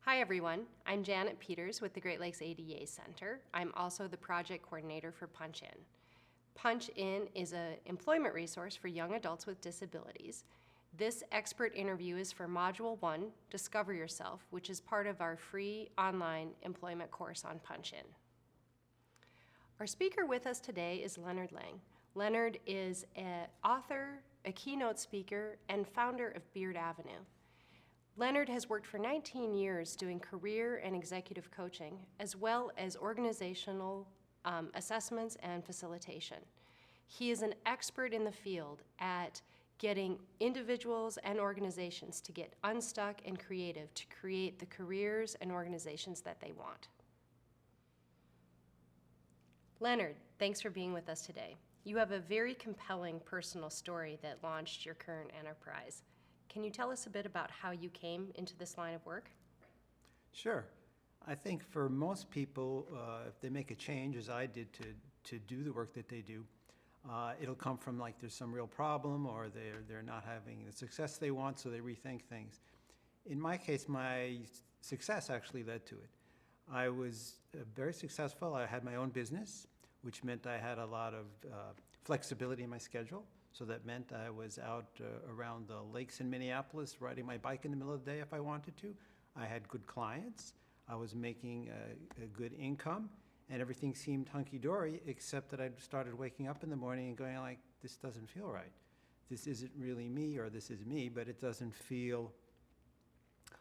Hi everyone, I'm Janet Peters with the Great Lakes ADA Center. I'm also the project coordinator for Punch In. Punch In is an employment resource for young adults with disabilities. This expert interview is for Module 1, Discover Yourself, which is part of our free online employment course on Punch In. Our speaker with us today is Leonard Lang. Leonard is an author, a keynote speaker, and founder of Beard Avenue. Leonard has worked for 19 years doing career and executive coaching, as well as organizational assessments and facilitation. He is an expert in the field at getting individuals and organizations to get unstuck and creative to create the careers and organizations that they want. Leonard, thanks for being with us today. You have a very compelling personal story that launched your current enterprise. Can you tell us a bit about how you came into this line of work? Sure. I think for most people, if they make a change, as I did to do the work that they do, it'll come from like there's some real problem or they're not having the success they want, so they rethink things. In my case, my success actually led to it. I was very successful. I had my own business, which meant I had a lot of flexibility in my schedule. So that meant I was out around the lakes in Minneapolis riding my bike in the middle of the day if I wanted to. I had good clients. I was making a good income, and everything seemed hunky-dory, except that I started waking up in the morning and going like, this doesn't feel right. This isn't really me, or this is me, but it doesn't feel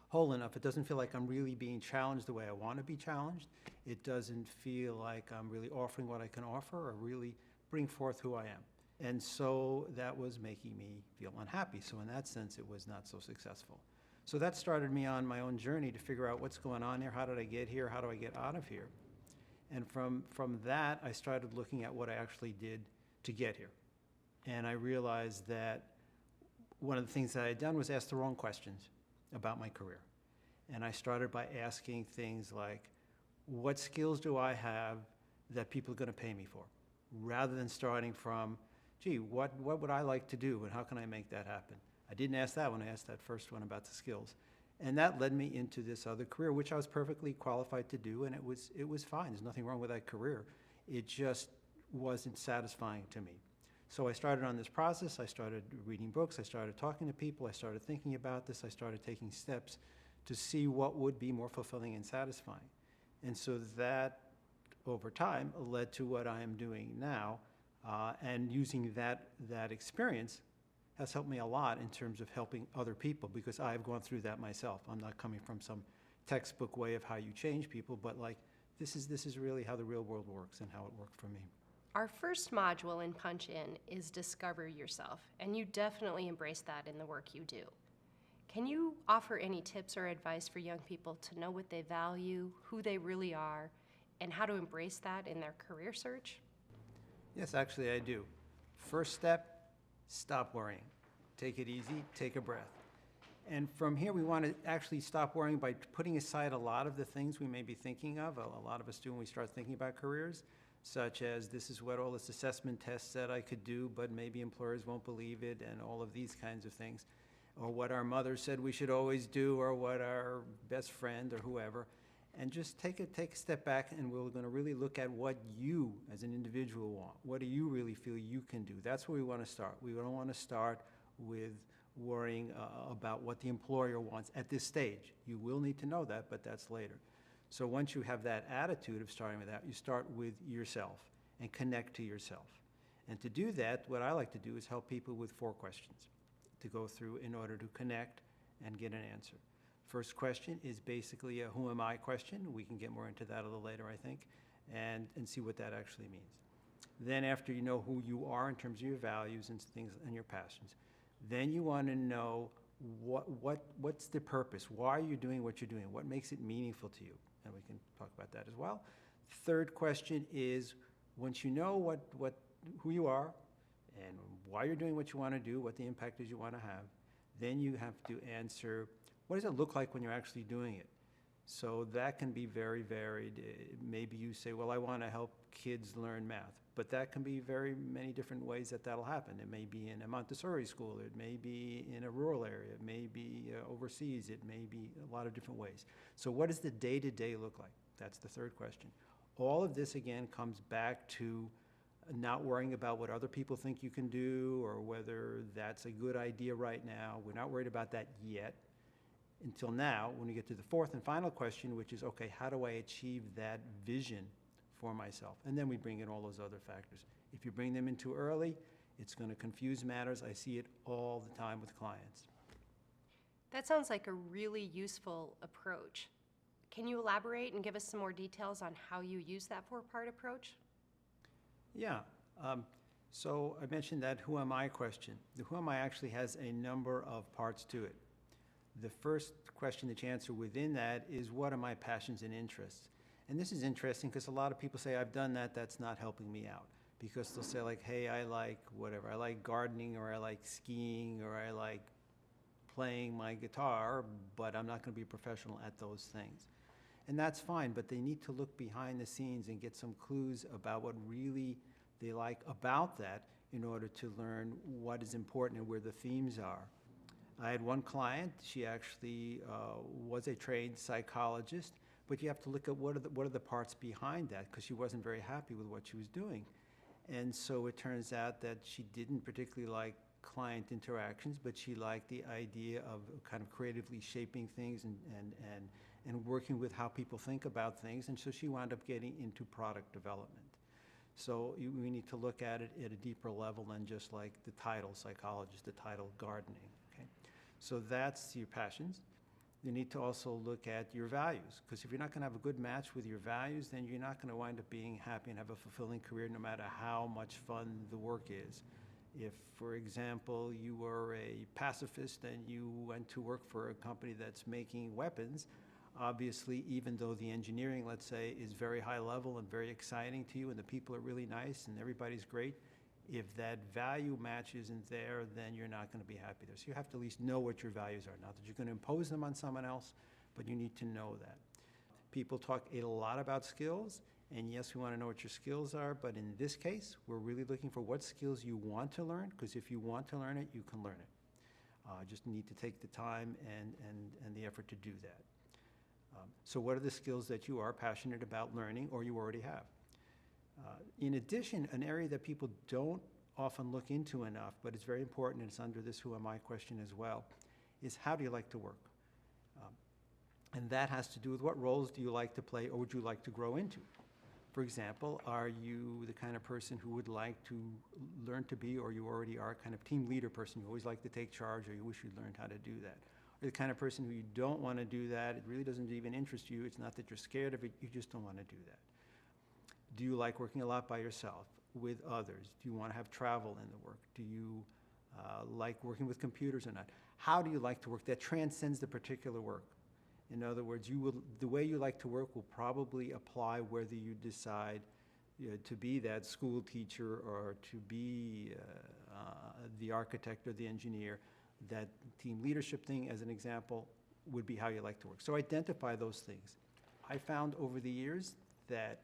whole enough. It doesn't feel like I'm really being challenged the way I want to be challenged. It doesn't feel like I'm really offering what I can offer or really bring forth who I am. And so that was making me feel unhappy. So in that sense, it was not so successful. So that started me on my own journey to figure out what's going on here, how did I get here, how do I get out of here? And from that, I started looking at what I actually did to get here. And I realized that one of the things that I had done was ask the wrong questions about my career. And I started by asking things like, what skills do I have that people are going to pay me for? Rather than starting from, gee, what would I like to do and how can I make that happen? I didn't ask that one, I asked that first one about the skills. And that led me into this other career, which I was perfectly qualified to do, and it was fine. There's nothing wrong with that career. It just wasn't satisfying to me. So I started on this process, I started reading books, I started talking to people, I started thinking about this, I started taking steps to see what would be more fulfilling and satisfying. And so that, over time, led to what I am doing now. And using that experience has helped me a lot in terms of helping other people because I've gone through that myself. I'm not coming from some textbook way of how you change people, but like this is really how the real world works and how it worked for me. Our first module in Punch In is Discover Yourself, and you definitely embrace that in the work you do. Can you offer any tips or advice for young people to know what they value, who they really are, and how to embrace that in their career search? Yes, actually I do. First step, stop worrying. Take it easy, take a breath. And from here we want to actually stop worrying by putting aside a lot of the things we may be thinking of. A lot of us do when we start thinking about careers, such as this is what all this assessment tests said I could do, but maybe employers won't believe it, and all of these kinds of things. Or what our mother said we should always do, or what our best friend or whoever. And just take a step back, and we're going to really look at what you as an individual want. What do you really feel you can do? That's where we want to start. We don't want to start with worrying about what the employer wants at this stage. You will need to know that, but that's later. So once you have that attitude of starting with that, you start with yourself and connect to yourself. And to do that, what I like to do is help people with 4 questions to go through in order to connect and get an answer. First question is basically a who am I question. We can get more into that a little later, I think, and see what that actually means. Then after you know who you are in terms of your values and things and your passions, then you want to know what's the purpose? Why are you doing what you're doing? What makes it meaningful to you? And we can talk about that as well. Third question is, once you know who you are and why you're doing what you want to do, what the impact is you want to have, then you have to answer, what does it look like when you're actually doing it? So that can be very varied. Maybe you say, well, I want to help kids learn math. But that can be very many different ways that that'll happen. It may be in a Montessori school, it may be in a rural area, it may be overseas, it may be a lot of different ways. So what does the day-to-day look like? That's the third question. All of this, again, comes back to not worrying about what other people think you can do or whether that's a good idea right now. We're not worried about that yet. Until now, when we get to the fourth and final question, which is, okay, how do I achieve that vision for myself? And then we bring in all those other factors. If you bring them in too early, it's going to confuse matters. I see it all the time with clients. That sounds like a really useful approach. Can you elaborate and give us some more details on how you use that four-part approach? Yeah. So I mentioned that who am I question. The who am I actually has a number of parts to it. The first question that you answer within that is, what are my passions and interests? And this is interesting because a lot of people say, I've done that, that's not helping me out. Because they'll say like, hey, I like whatever. I like gardening, or I like skiing, or I like playing my guitar, but I'm not going to be a professional at those things. And that's fine, but they need to look behind the scenes and get some clues about what really they like about that in order to learn what is important and where the themes are. I had one client, she actually was a trained psychologist, but you have to look at what are the parts behind that, because she wasn't very happy with what she was doing. And so it turns out that she didn't particularly like client interactions, but she liked the idea of kind of creatively shaping things and working with how people think about things. And so she wound up getting into product development. So we need to look at it at a deeper level than just like the title psychologist, the title gardening. Okay? So that's your passions. You need to also look at your values, because if you're not going to have a good match with your values, then you're not going to wind up being happy and have a fulfilling career no matter how much fun the work is. If, for example, you were a pacifist and you went to work for a company that's making weapons, obviously, even though the engineering, let's say, is very high level and very exciting to you and the people are really nice and everybody's great, if that value match isn't there, then you're not going to be happy there. So you have to at least know what your values are. Not that you're going to impose them on someone else, but you need to know that. People talk a lot about skills, and yes, we want to know what your skills are, but in this case, we're really looking for what skills you want to learn, because if you want to learn it, you can learn it. Just need to take the time and the effort to do that. So what are the skills that you are passionate about learning or you already have? In addition, an area that people don't often look into enough, but it's very important, and it's under this who am I question as well, is how do you like to work? And that has to do with what roles do you like to play or would you like to grow into? For example, are you the kind of person who would like to learn to be, or you already are, kind of team leader person? You always like to take charge, or you wish you'd learned how to do that. Or the kind of person who you don't want to do that, it really doesn't even interest you. It's not that you're scared of it, you just don't want to do that. Do you like working a lot by yourself, with others? Do you want to have travel in the work? Do you like working with computers or not? How do you like to work? That transcends the particular work. In other words, the way you like to work will probably apply whether you decide to be that school teacher or to be the architect or the engineer. That team leadership thing, as an example, would be how you like to work. So identify those things. I found over the years that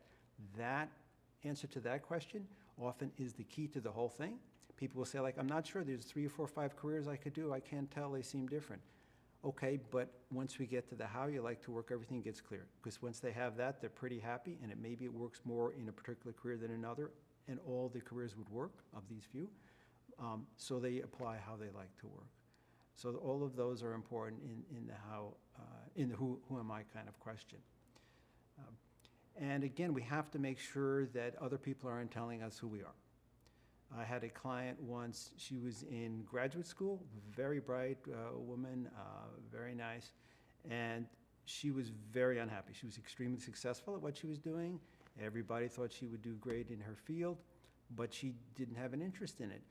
answer to that question often is the key to the whole thing. People will say, like, I'm not sure, there's 3 or 4 or 5 careers I could do. I can't tell, they seem different. Okay, but once we get to the how you like to work, everything gets clear. Because once they have that, they're pretty happy, and maybe it works more in a particular career than another, and all the careers would work of these few. So they apply how they like to work. So all of those are important in the how, in the who am I kind of question. And again, we have to make sure that other people aren't telling us who we are. I had a client once, she was in graduate school, very bright woman, very nice, and she was very unhappy. She was extremely successful at what she was doing. Everybody thought she would do great in her field, but she didn't have an interest in it.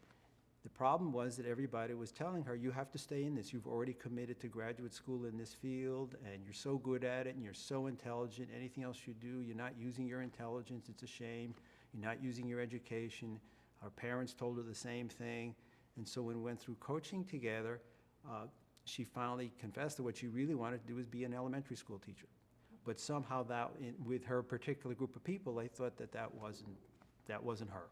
The problem was that everybody was telling her, you have to stay in this. You've already committed to graduate school in this field, and you're so good at it, and you're so intelligent. Anything else you do, you're not using your intelligence. It's a shame. You're not using your education. Our parents told her the same thing. And so when we went through coaching together, she finally confessed that what she really wanted to do was be an elementary school teacher. But somehow with her particular group of people, they thought that wasn't her.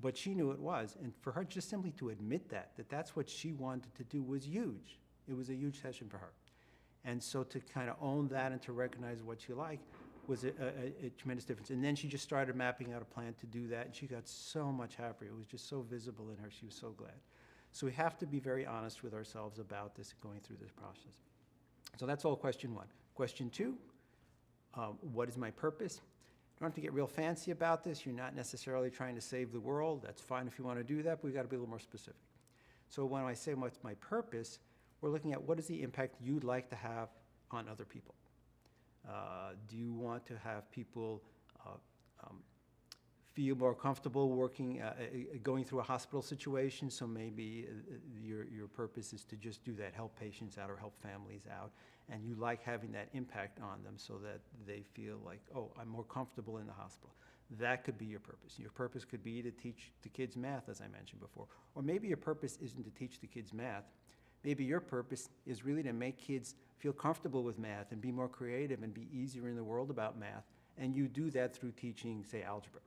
But she knew it was, and for her just simply to admit that that's what she wanted to do was huge. It was a huge session for her. And so to kind of own that and to recognize what she liked was a tremendous difference. And then she just started mapping out a plan to do that, and she got so much happier. It was just so visible in her. She was so glad. So we have to be very honest with ourselves about this going through this process. So that's all question one. Question two, what is my purpose? You don't have to get real fancy about this. You're not necessarily trying to save the world. That's fine if you want to do that, but we've got to be a little more specific. So when I say what's my purpose, we're looking at what is the impact you'd like to have on other people. Do you want to have people feel more comfortable working, going through a hospital situation? So maybe your purpose is to just do that, help patients out or help families out, and you like having that impact on them so that they feel like, oh, I'm more comfortable in the hospital. That could be your purpose. Your purpose could be to teach the kids math, as I mentioned before. Or maybe your purpose isn't to teach the kids math. Maybe your purpose is really to make kids feel comfortable with math and be more creative and be easier in the world about math. And you do that through teaching, say, algebra.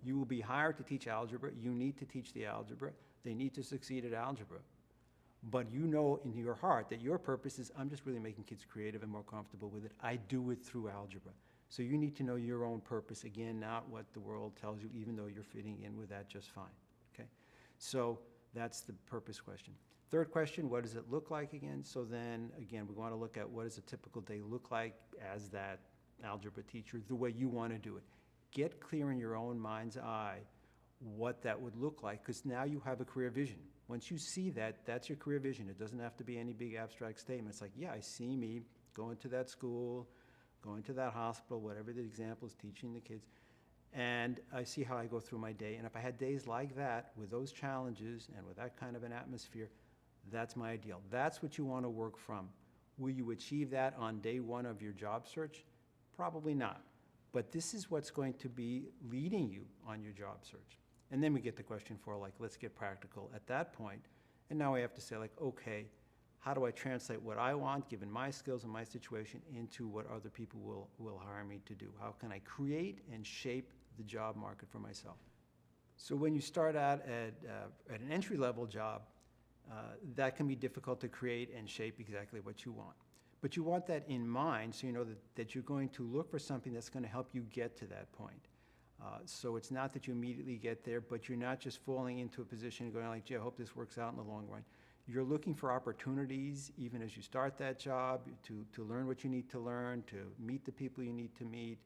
You will be hired to teach algebra. You need to teach the algebra. They need to succeed at algebra. But you know in your heart that your purpose is, I'm just really making kids creative and more comfortable with it. I do it through algebra. So you need to know your own purpose, again, not what the world tells you, even though you're fitting in with that just fine, okay? So that's the purpose question. Third question, what does it look like again? So then, again, we want to look at what does a typical day look like as that algebra teacher, the way you want to do it. Get clear in your own mind's eye what that would look like, because now you have a career vision. Once you see that, that's your career vision. It doesn't have to be any big abstract statement. It's like, yeah, I see me going to that school, going to that hospital, whatever the example is, teaching the kids, and I see how I go through my day. And if I had days like that, with those challenges and with that kind of an atmosphere, that's my ideal. That's what you want to work from. Will you achieve that on day one of your job search? Probably not. But this is what's going to be leading you on your job search. And then we get the question for, like, let's get practical at that point. And now I have to say, like, okay, how do I translate what I want, given my skills and my situation, into what other people will hire me to do? How can I create and shape the job market for myself? So when you start out at an entry-level job, that can be difficult to create and shape exactly what you want. But you want that in mind, so you know that you're going to look for something that's going to help you get to that point. So it's not that you immediately get there, but you're not just falling into a position and going like, gee, I hope this works out in the long run. You're looking for opportunities, even as you start that job, to learn what you need to learn, to meet the people you need to meet,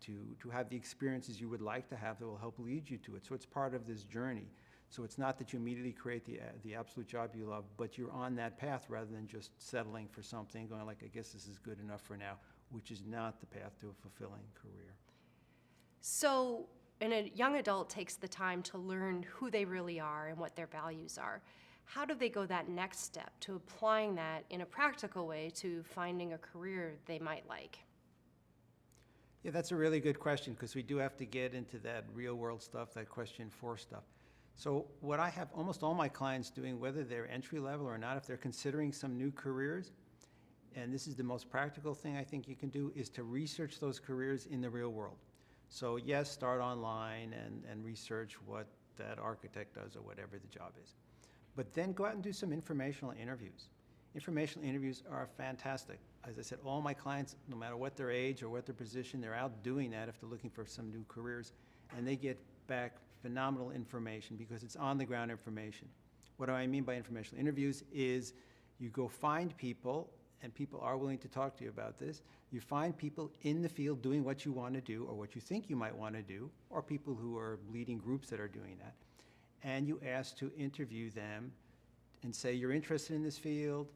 to have the experiences you would like to have that will help lead you to it. So it's part of this journey. So it's not that you immediately create the absolute job you love, but you're on that path rather than just settling for something, going like, I guess this is good enough for now, which is not the path to a fulfilling career. So, and a young adult takes the time to learn who they really are and what their values are. How do they go that next step to applying that in a practical way to finding a career they might like? Yeah, that's a really good question, because we do have to get into that real world stuff, that question 4 stuff. So what I have almost all my clients doing, whether they're entry level or not, if they're considering some new careers, and this is the most practical thing I think you can do, is to research those careers in the real world. So yes, start online and research what that architect does or whatever the job is. But then go out and do some informational interviews. Informational interviews are fantastic. As I said, all my clients, no matter what their age or what their position, they're out doing that if they're looking for some new careers, and they get back phenomenal information because it's on-the-ground information. What do I mean by informational interviews is you go find people, and people are willing to talk to you about this. You find people in the field doing what you want to do or what you think you might want to do, or people who are leading groups that are doing that. And you ask to interview them and say, you're interested in this field,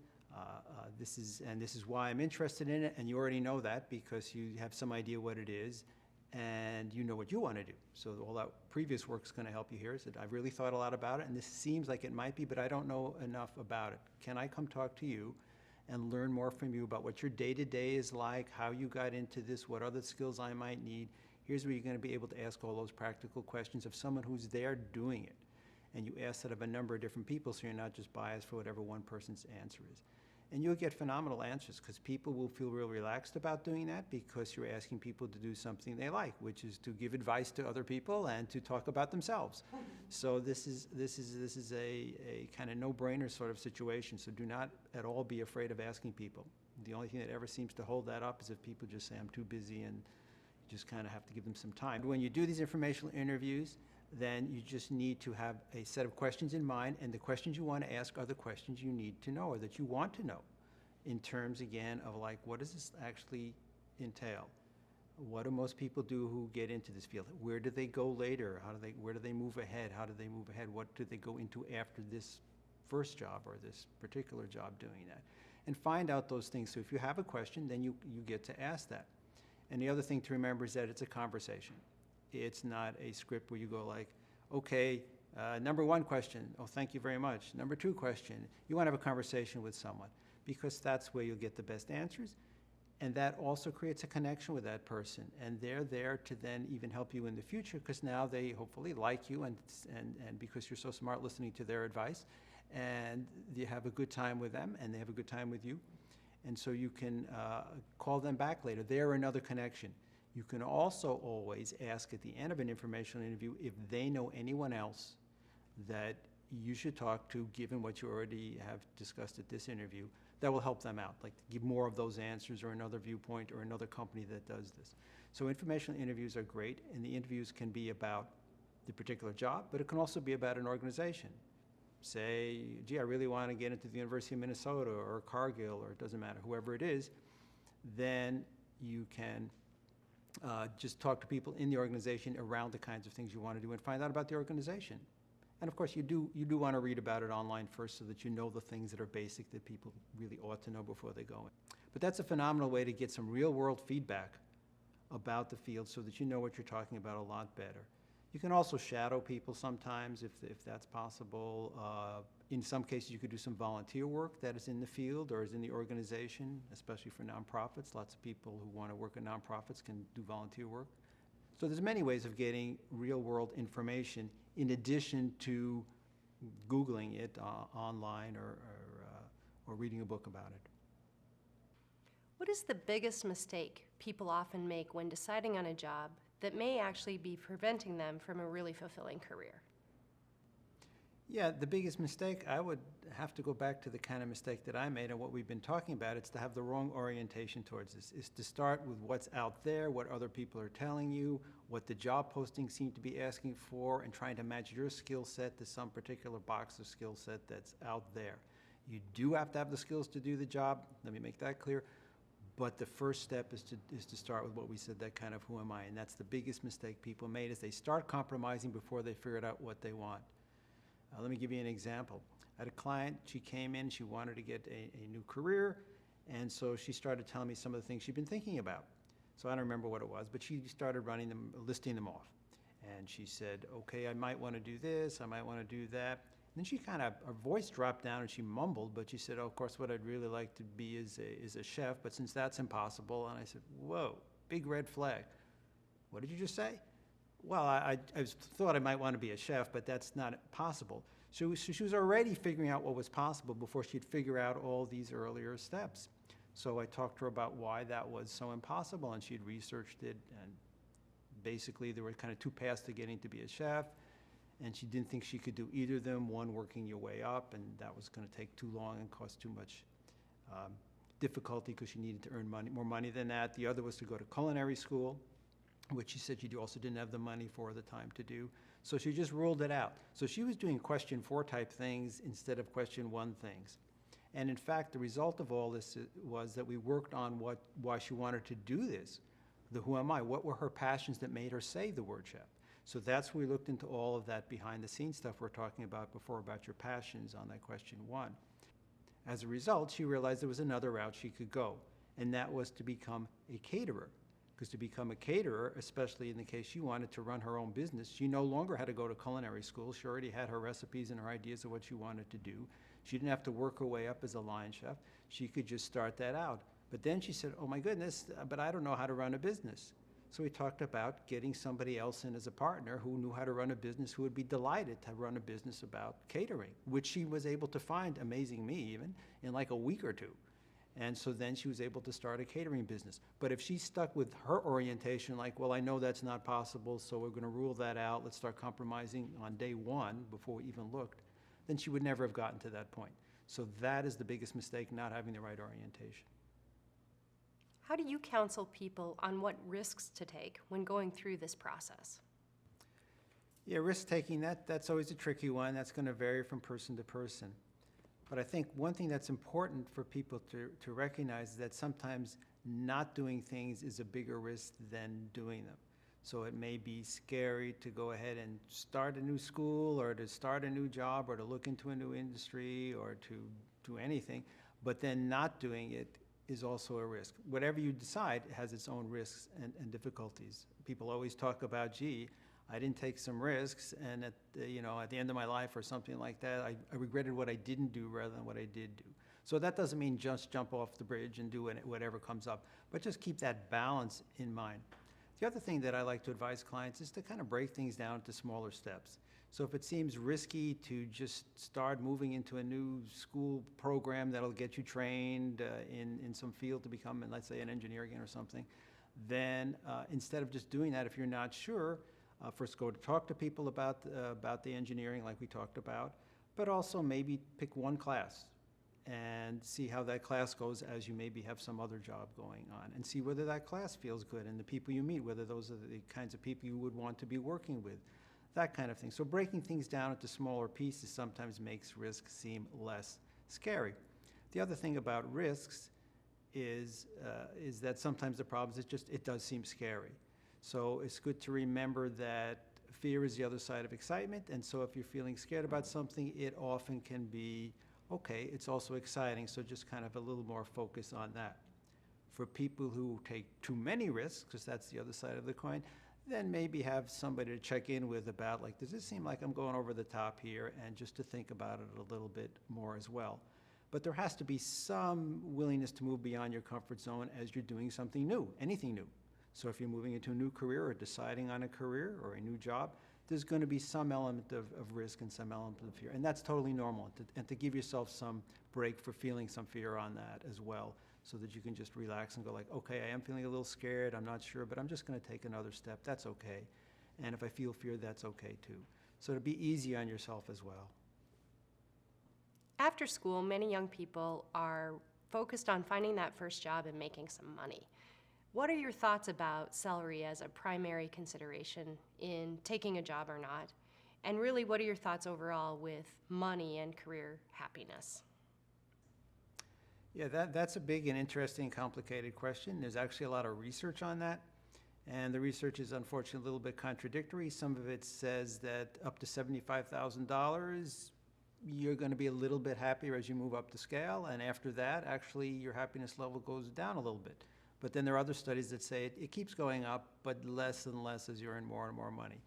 this is why I'm interested in it, and you already know that because you have some idea what it is, and you know what you want to do. So all that previous work is going to help you here. So I've really thought a lot about it, and this seems like it might be, but I don't know enough about it. Can I come talk to you and learn more from you about what your day-to-day is like, how you got into this, what other skills I might need? Here's where you're going to be able to ask all those practical questions of someone who's there doing it. And you ask that of a number of different people, so you're not just biased for whatever one person's answer is. And you'll get phenomenal answers because people will feel real relaxed about doing that because you're asking people to do something they like, which is to give advice to other people and to talk about themselves. So this is a kind of no-brainer sort of situation. So do not at all be afraid of asking people. The only thing that ever seems to hold that up is if people just say, I'm too busy, and you just kind of have to give them some time. When you do these informational interviews, then you just need to have a set of questions in mind, and the questions you want to ask are the questions you need to know or that you want to know in terms, again, of like, what does this actually entail? What do most people do who get into this field? Where do they go later? Where do they move ahead? How do they move ahead? What do they go into after this first job or this particular job doing that? And find out those things. So if you have a question, then you get to ask that. And the other thing to remember is that it's a conversation. It's not a script where you go like, okay, number one question, oh, thank you very much. Number two question, you want to have a conversation with someone because that's where you'll get the best answers. And that also creates a connection with that person. And they're there to then even help you in the future because now they hopefully like you and because you're so smart listening to their advice. And you have a good time with them and they have a good time with you. And so you can call them back later. They're another connection. You can also always ask at the end of an informational interview if they know anyone else that you should talk to, given what you already have discussed at this interview, that will help them out, like give more of those answers or another viewpoint or another company that does this. So informational interviews are great, and the interviews can be about the particular job, but it can also be about an organization. Say, gee, I really want to get into the University of Minnesota or Cargill, or it doesn't matter, whoever it is, then you can just talk to people in the organization around the kinds of things you want to do and find out about the organization. And of course, you do want to read about it online first so that you know the things that are basic that people really ought to know before they go in. But that's a phenomenal way to get some real-world feedback about the field so that you know what you're talking about a lot better. You can also shadow people sometimes if that's possible. In some cases, you could do some volunteer work that is in the field or is in the organization, especially for nonprofits. Lots of people who want to work in nonprofits can do volunteer work. So there's many ways of getting real-world information in addition to Googling it online or reading a book about it. What is the biggest mistake people often make when deciding on a job that may actually be preventing them from a really fulfilling career? Yeah, the biggest mistake, I would have to go back to the kind of mistake that I made and what we've been talking about. It's to have the wrong orientation towards this. It's to start with what's out there, what other people are telling you, what the job postings seem to be asking for, and trying to match your skill set to some particular box of skill set that's out there. You do have to have the skills to do the job. Let me make that clear. But the first step is to start with what we said, that kind of who am I? And that's the biggest mistake people made, is they start compromising before they figured out what they want. Let me give you an example. I had a client, she came in, she wanted to get a new career, and so she started telling me some of the things she'd been thinking about. So I don't remember what it was, but she started listing them off. And she said, okay, I might want to do this, I might want to do that. And then she her voice dropped down and she mumbled, but she said, oh, of course, what I'd really like to be is a chef, but since that's impossible. And I said, whoa, big red flag. What did you just say? Well, I thought I might want to be a chef, but that's not possible. So she was already figuring out what was possible before she'd figure out all these earlier steps. So I talked to her about why that was so impossible, and she'd researched it, and basically there were kind of two paths to getting to be a chef, and she didn't think she could do either of them, one working your way up, and that was going to take too long and cost too much difficulty because she needed to earn more money than that. The other was to go to culinary school, which she said she also didn't have the money for the time to do. So she just ruled it out. So she was doing question 4 type things instead of question 1 things. And in fact, the result of all this was that we worked on why she wanted to do this. The who am I? What were her passions that made her say the word chef? So that's when we looked into all of that behind the scenes stuff we're talking about before about your passions on that question 1. As a result, she realized there was another route she could go, and that was to become a caterer. Because to become a caterer, especially in the case she wanted to run her own business, she no longer had to go to culinary school. She already had her recipes and her ideas of what she wanted to do. She didn't have to work her way up as a line chef. She could just start that out. But then she said, oh my goodness, but I don't know how to run a business. So we talked about getting somebody else in as a partner who knew how to run a business, who would be delighted to run a business about catering, which she was able to find, amazing me even, in like a week or two. And so then she was able to start a catering business. But if she stuck with her orientation, like, well, I know that's not possible, so we're going to rule that out, let's start compromising on day one before we even looked, then she would never have gotten to that point. So that is the biggest mistake, not having the right orientation. How do you counsel people on what risks to take when going through this process? Yeah, risk-taking, that's always a tricky one. That's going to vary from person to person. But I think one thing that's important for people to recognize is that sometimes not doing things is a bigger risk than doing them. So it may be scary to go ahead and start a new school or to start a new job or to look into a new industry or to do anything, but then not doing it is also a risk. Whatever you decide has its own risks and difficulties. People always talk about, gee, I didn't take some risks, and at the end of my life or something like that, I regretted what I didn't do rather than what I did do. So that doesn't mean just jump off the bridge and do whatever comes up, but just keep that balance in mind. The other thing that I like to advise clients is to kind of break things down into smaller steps. So if it seems risky to just start moving into a new school program that'll get you trained in some field to become, let's say, an engineer again or something, then instead of just doing that, if you're not sure, first go to talk to people about the engineering like we talked about, but also maybe pick one class and see how that class goes as you maybe have some other job going on, and see whether that class feels good and the people you meet, whether those are the kinds of people you would want to be working with, that kind of thing. So breaking things down into smaller pieces sometimes makes risk seem less scary. The other thing about risks is that sometimes the problem is it does seem scary. So it's good to remember that fear is the other side of excitement, and so if you're feeling scared about something, it often can be, okay, it's also exciting, so just kind of a little more focus on that. For people who take too many risks, because that's the other side of the coin, then maybe have somebody to check in with about, like, does this seem like I'm going over the top here, and just to think about it a little bit more as well. But there has to be some willingness to move beyond your comfort zone as you're doing something new, anything new. So if you're moving into a new career or deciding on a career or a new job, there's going to be some element of risk and some element of fear. And that's totally normal. And to give yourself some break for feeling some fear on that as well, so that you can just relax and go like, okay, I am feeling a little scared, I'm not sure, but I'm just going to take another step. That's okay. And if I feel fear, that's okay too. So to be easy on yourself as well. After school, many young people are focused on finding that first job and making some money. What are your thoughts about salary as a primary consideration in taking a job or not? And really, what are your thoughts overall with money and career happiness? Yeah, that's a big and interesting, complicated question. There's actually a lot of research on that. And the research is unfortunately a little bit contradictory. Some of it says that up to $75,000, you're going to be a little bit happier as you move up the scale. And after that, actually, your happiness level goes down a little bit. But then there are other studies that say it keeps going up, but less and less as you earn more and more money.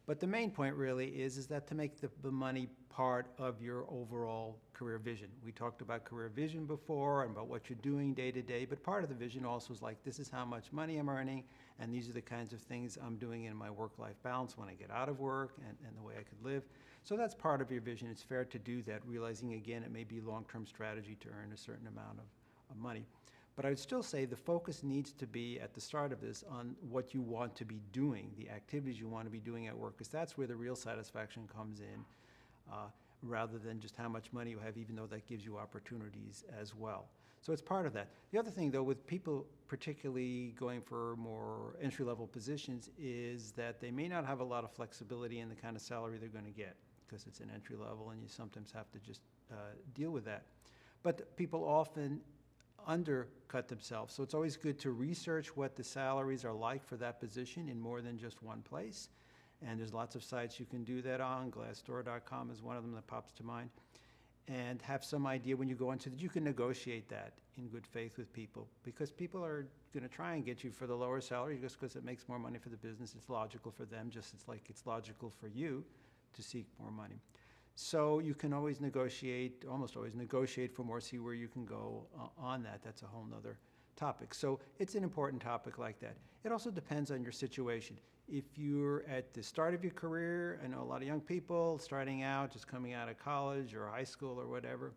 But the main point really is that to make the money part of your overall career vision. We talked about career vision before and about what you're doing day to day, but part of the vision also is like, this is how much money I'm earning, and these are the kinds of things I'm doing in my work-life balance when I get out of work and the way I could live. So that's part of your vision. It's fair to do that, realizing, again, it may be long-term strategy to earn a certain amount of money. But I would still say the focus needs to be at the start of this on what you want to be doing, the activities you want to be doing at work, because that's where the real satisfaction comes in, rather than just how much money you have, even though that gives you opportunities as well. So it's part of that. The other thing, though, with people particularly going for more entry-level positions is that they may not have a lot of flexibility in the kind of salary they're going to get, because it's an entry level and you sometimes have to just deal with that. But people often undercut themselves. So it's always good to research what the salaries are like for that position in more than just one place. And there's lots of sites you can do that on. Glassdoor.com is one of them that pops to mind. And have some idea when you go into that you can negotiate that in good faith with people, because people are going to try and get you for the lower salary just because it makes more money for the business. It's logical for them, just it's like it's logical for you to seek more money. So you can always negotiate, almost always negotiate for more, see where you can go on that. That's a whole nother topic. So it's an important topic like that. It also depends on your situation. If you're at the start of your career, I know a lot of young people starting out, just coming out of college or high school or whatever,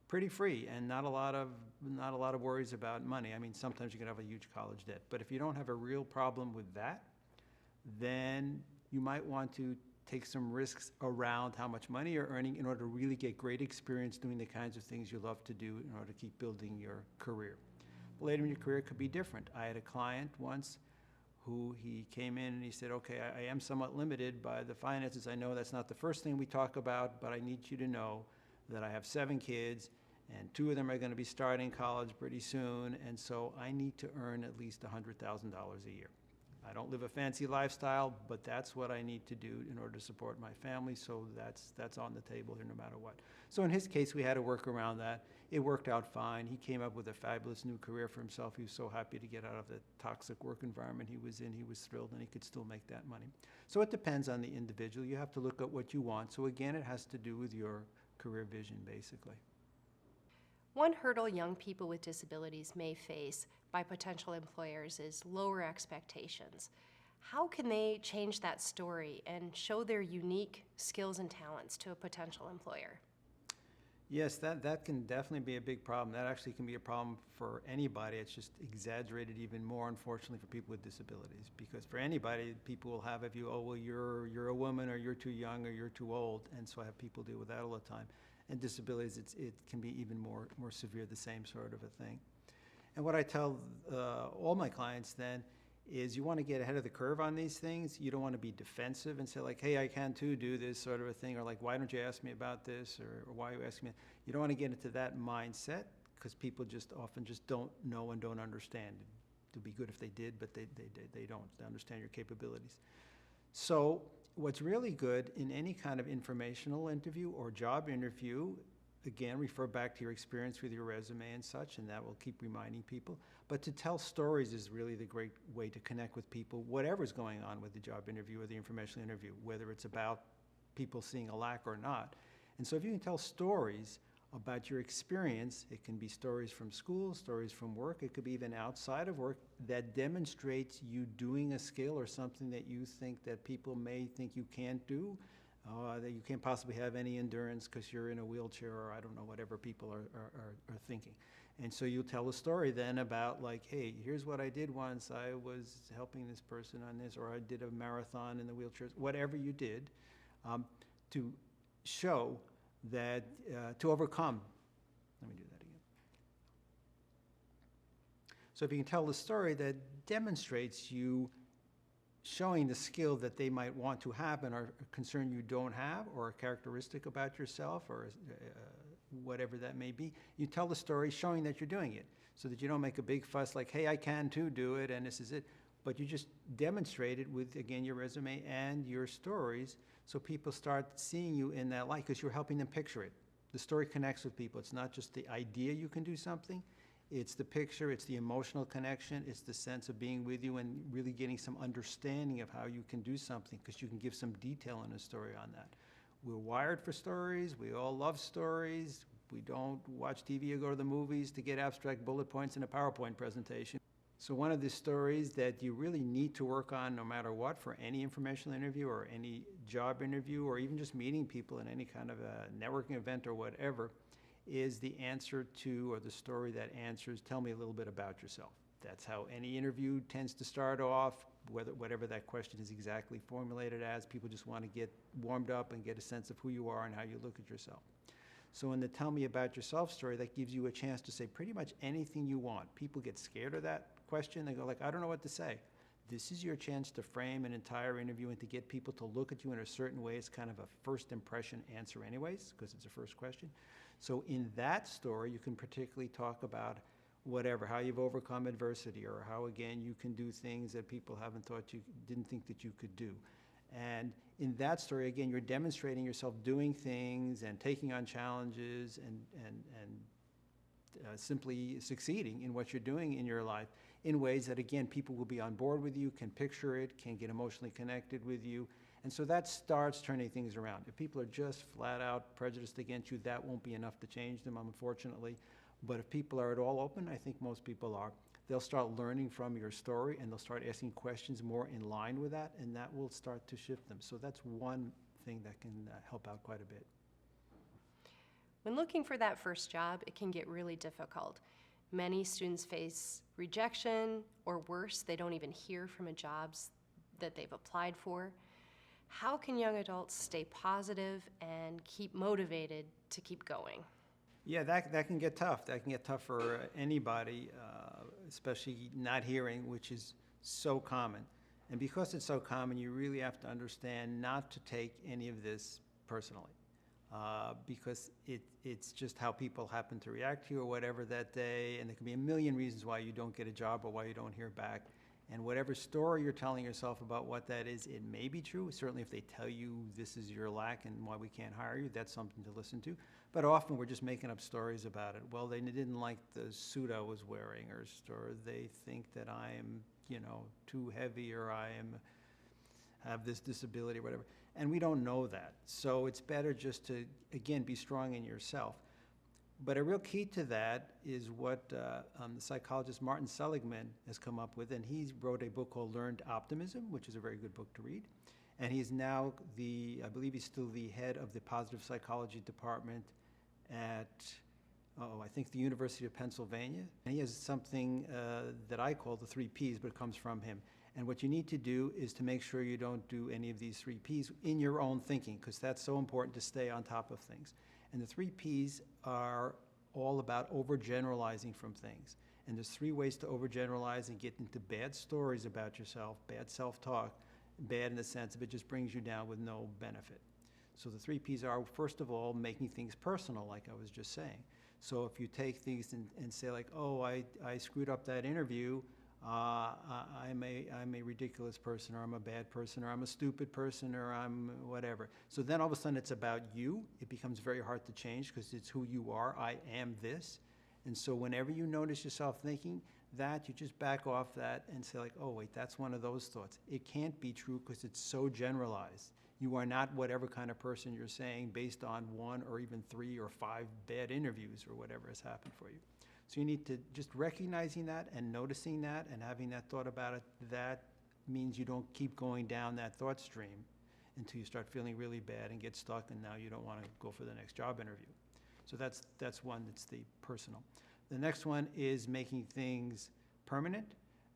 pretty free and not a lot of worries about money. I mean, sometimes you can have a huge college debt, but if you don't have a real problem with that, then you might want to take some risks around how much money you're earning in order to really get great experience doing the kinds of things you love to do in order to keep building your career. Later in your career, it could be different. I had a client once who he came in and he said, okay, I am somewhat limited by the finances. I know that's not the first thing we talk about, but I need you to know that I have 7 kids and 2 of them are going to be starting college pretty soon, and so I need to earn at least $100,000 a year. I don't live a fancy lifestyle, but that's what I need to do in order to support my family, so that's on the table here no matter what. So in his case, we had to work around that. It worked out fine. He came up with a fabulous new career for himself. He was so happy to get out of the toxic work environment he was in. He was thrilled, and he could still make that money. So it depends on the individual. You have to look at what you want. So again, it has to do with your career vision, basically. One hurdle young people with disabilities may face by potential employers is lower expectations. How can they change that story and show their unique skills and talents to a potential employer? Yes, that can definitely be a big problem. That actually can be a problem for anybody. It's just exaggerated even more, unfortunately, for people with disabilities. Because for anybody, people will have a view, oh, well, you're a woman, or you're too young, or you're too old. And so I have people deal with that all the time. And disabilities, it can be even more severe, the same sort of a thing. And what I tell all my clients then is you want to get ahead of the curve on these things. You don't want to be defensive and say like, hey, I can too do this sort of a thing, or like, why don't you ask me about this, or why are you asking me? You don't want to get into that mindset, because people just often just don't know and don't understand. It would be good if they did, but they don't. They understand your capabilities. So what's really good in any kind of informational interview or job interview, again, refer back to your experience with your resume and such, and that will keep reminding people. But to tell stories is really the great way to connect with people, whatever's going on with the job interview or the informational interview, whether it's about people seeing a lack or not. And so if you can tell stories about your experience, it can be stories from school, stories from work, it could be even outside of work, that demonstrates you doing a skill or something that you think that people may think you can't do, that you can't possibly have any endurance because you're in a wheelchair, or I don't know, whatever people are thinking. And so you'll tell a story then about like, hey, here's what I did once. I was helping this person on this, or I did a marathon in the wheelchairs, whatever you did, to show that, to overcome. Let me do that again. So if you can tell the story that demonstrates you showing the skill that they might want to have and are a concern you don't have, or a characteristic about yourself, or whatever that may be, you tell the story showing that you're doing it, so that you don't make a big fuss like, hey, I can too do it, and this is it. But you just demonstrate it with, again, your resume and your stories, so people start seeing you in that light, because you're helping them picture it. The story connects with people. It's not just the idea you can do something, it's the picture, it's the emotional connection, it's the sense of being with you and really getting some understanding of how you can do something, because you can give some detail in a story on that. We're wired for stories. We all love stories. We don't watch TV or go to the movies to get abstract bullet points in a PowerPoint presentation. So one of the stories that you really need to work on no matter what, for any informational interview or any job interview, or even just meeting people in any kind of a networking event or whatever, is the answer to, or the story that answers, tell me a little bit about yourself. That's how any interview tends to start off, whatever that question is exactly formulated as. People just want to get warmed up and get a sense of who you are and how you look at yourself. So in the tell me about yourself story, that gives you a chance to say pretty much anything you want. People get scared of that question. They go like, I don't know what to say. This is your chance to frame an entire interview and to get people to look at you in a certain way. It's kind of a first impression answer anyways, because it's a first question. So in that story, you can particularly talk about whatever, how you've overcome adversity, or how, again, you can do things that people didn't think that you could do. And in that story, again, you're demonstrating yourself doing things and taking on challenges and simply succeeding in what you're doing in your life in ways that, again, people will be on board with you, can picture it, can get emotionally connected with you. And so that starts turning things around. If people are just flat out prejudiced against you, that won't be enough to change them, unfortunately. But if people are at all open, I think most people are, they'll start learning from your story and they'll start asking questions more in line with that, and that will start to shift them. So that's one thing that can help out quite a bit. When looking for that first job, it can get really difficult. Many students face rejection, or worse, they don't even hear from a jobs that they've applied for. How can young adults stay positive and keep motivated to keep going? Yeah, that can get tough. That can get tough for anybody, especially not hearing, which is so common. And because it's so common, you really have to understand not to take any of this personally. Because it's just how people happen to react to you or whatever that day, and there can be a million reasons why you don't get a job or why you don't hear back. And whatever story you're telling yourself about what that is, it may be true. Certainly if they tell you this is your lack and why we can't hire you, that's something to listen to. But often we're just making up stories about it. Well, they didn't like the suit I was wearing, or they think that I am, too heavy, or have this disability or whatever. And we don't know that. So it's better just to, again, be strong in yourself. But a real key to that is what the psychologist Martin Seligman has come up with, and he wrote a book called Learned Optimism, which is a very good book to read. And he's now I believe he's still the head of the positive psychology department at, I think the University of Pennsylvania. And he has something that I call the 3 Ps, but it comes from him. And what you need to do is to make sure you don't do any of these 3 Ps in your own thinking, because that's so important to stay on top of things. And the 3 Ps are all about overgeneralizing from things. And there's 3 ways to overgeneralize and get into bad stories about yourself, bad self-talk, bad in the sense of it just brings you down with no benefit. So the 3 Ps are, first of all, making things personal, like I was just saying. So if you take things and say like, oh, I screwed up that interview, I'm a ridiculous person, or I'm a bad person, or I'm a stupid person, or I'm whatever. So then all of a sudden it's about you. It becomes very hard to change because it's who you are. I am this. And so whenever you notice yourself thinking that, you just back off that and say like, oh wait, that's one of those thoughts. It can't be true because it's so generalized. You are not whatever kind of person you're saying based on 1 or even 3 or 5 bad interviews or whatever has happened for you. So you need to just recognizing that and noticing that and having that thought about it. That means you don't keep going down that thought stream until you start feeling really bad and get stuck, and now you don't want to go for the next job interview. So that's one, that's the personal. The next one is making things permanent,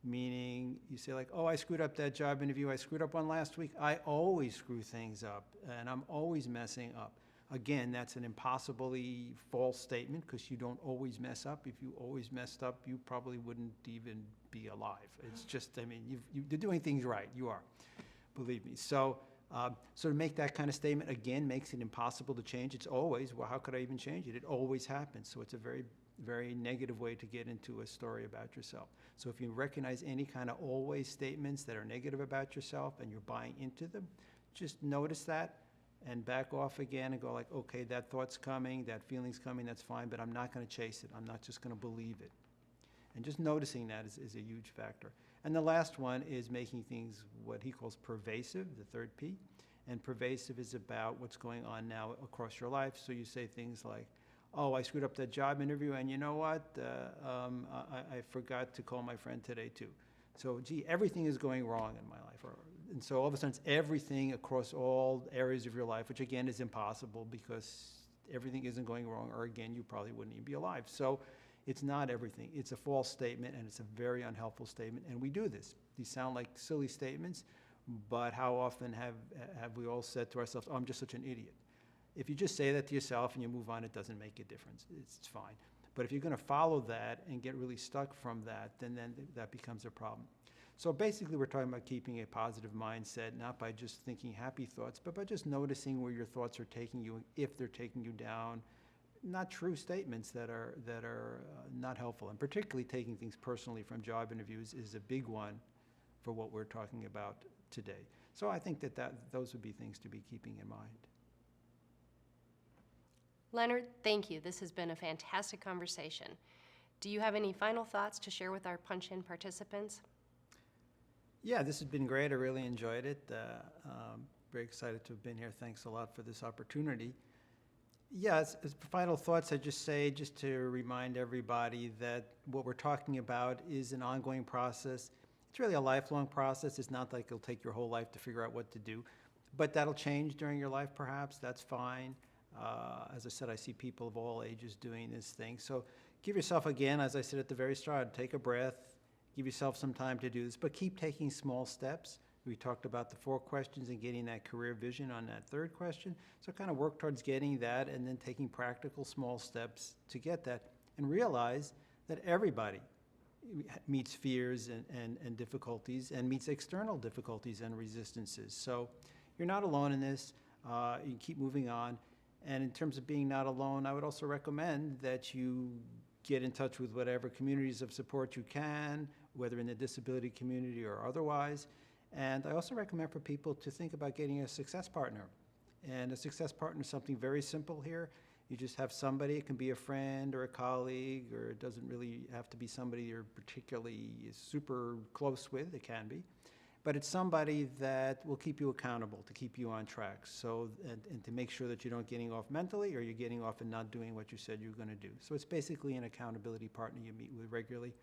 meaning you say like, oh, I screwed up that job interview. I screwed up one last week. I always screw things up, and I'm always messing up. Again, that's an impossibly false statement because you don't always mess up. If you always messed up, you probably wouldn't even be alive. It's just, you're doing things right. You are, believe me. So to make that kind of statement, again, makes it impossible to change. It's always, well, how could I even change it? It always happens. So it's a very, very negative way to get into a story about yourself. So if you recognize any kind of always statements that are negative about yourself and you're buying into them, just notice that and back off again and go like, okay, that thought's coming, that feeling's coming, that's fine, but I'm not going to chase it. I'm not just going to believe it. And just noticing that is a huge factor. And the last one is making things what he calls pervasive, the 3rd P. And pervasive is about what's going on now across your life. So you say things like, oh, I screwed up that job interview, and you know what? I forgot to call my friend today too. So, gee, everything is going wrong in my life. And so all of a sudden it's everything across all areas of your life, which again is impossible because everything isn't going wrong, or again, you probably wouldn't even be alive. So it's not everything. It's a false statement, and it's a very unhelpful statement, and we do this. These sound like silly statements, but how often have we all said to ourselves, oh, I'm just such an idiot? If you just say that to yourself and you move on, it doesn't make a difference. It's fine. But if you're going to follow that and get really stuck from that, then that becomes a problem. So basically, we're talking about keeping a positive mindset, not by just thinking happy thoughts, but by just noticing where your thoughts are taking you, if they're taking you down, not true statements that are not helpful. And particularly taking things personally from job interviews is a big one for what we're talking about today. So I think that those would be things to be keeping in mind. Leonard, thank you. This has been a fantastic conversation. Do you have any final thoughts to share with our Punch In participants? Yeah, this has been great. I really enjoyed it. Very excited to have been here. Thanks a lot for this opportunity. Yeah, as final thoughts, I just say, just to remind everybody that what we're talking about is an ongoing process. It's really a lifelong process. It's not like it'll take your whole life to figure out what to do, but that'll change during your life perhaps. That's fine. As I said, I see people of all ages doing this thing. So give yourself, again, as I said at the very start, take a breath, give yourself some time to do this, but keep taking small steps. We talked about the 4 questions and getting that career vision on that 3rd question. So kind of work towards getting that and then taking practical small steps to get that, and realize that everybody meets fears and difficulties and meets external difficulties and resistances. So you're not alone in this. You can keep moving on. And in terms of being not alone, I would also recommend that you get in touch with whatever communities of support you can, whether in the disability community or otherwise. And I also recommend for people to think about getting a success partner. And a success partner is something very simple here. You just have somebody, it can be a friend or a colleague, or it doesn't really have to be somebody you're particularly super close with, it can be. But it's somebody that will keep you accountable, to keep you on track. So, and to make sure that you're not getting off mentally, or you're getting off and not doing what you said you were gonna do. So it's basically an accountability partner you meet with regularly.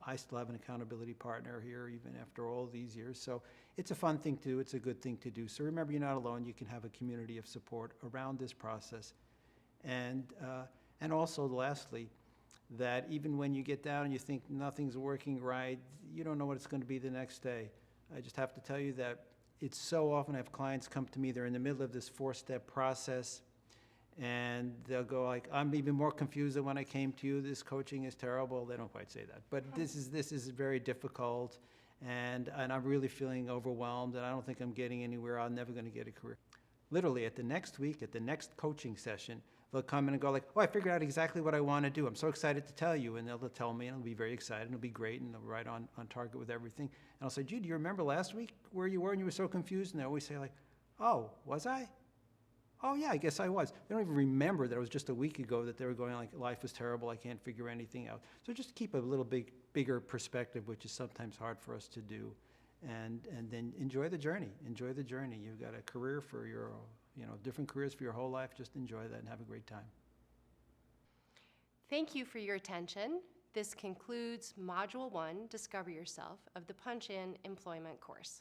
I still have an accountability partner here even after all these years. So it's a fun thing to do, it's a good thing to do. So remember, you're not alone, you can have a community of support around this process. And also lastly, that even when you get down and you think nothing's working right, you don't know what it's gonna be the next day. I just have to tell you that it's so often I have clients come to me, they're in the middle of this 4-step process, and they'll go like, I'm even more confused than when I came to you, this coaching is terrible. They don't quite say that, but this is very difficult, and I'm really feeling overwhelmed, and I don't think I'm getting anywhere, I'm never gonna get a career. Literally, at the next week, at the next coaching session, they'll come in and go like, oh, I figured out exactly what I wanna do, I'm so excited to tell you, and they'll tell me, and I'll be very excited, and it'll be great, and they'll be right on target with everything. And I'll say, gee, do you remember last week where you were and you were so confused? And they always say like, oh, was I? Oh yeah, I guess I was. They don't even remember that it was just a week ago that they were going like, life is terrible, I can't figure anything out. So just keep a little bigger perspective, which is sometimes hard for us to do. And then enjoy the journey, enjoy the journey. You've got a career for your, different careers for your whole life. Just enjoy that and have a great time. Thank you for your attention. This concludes Module 1, Discover Yourself, of the Punch In Employment course.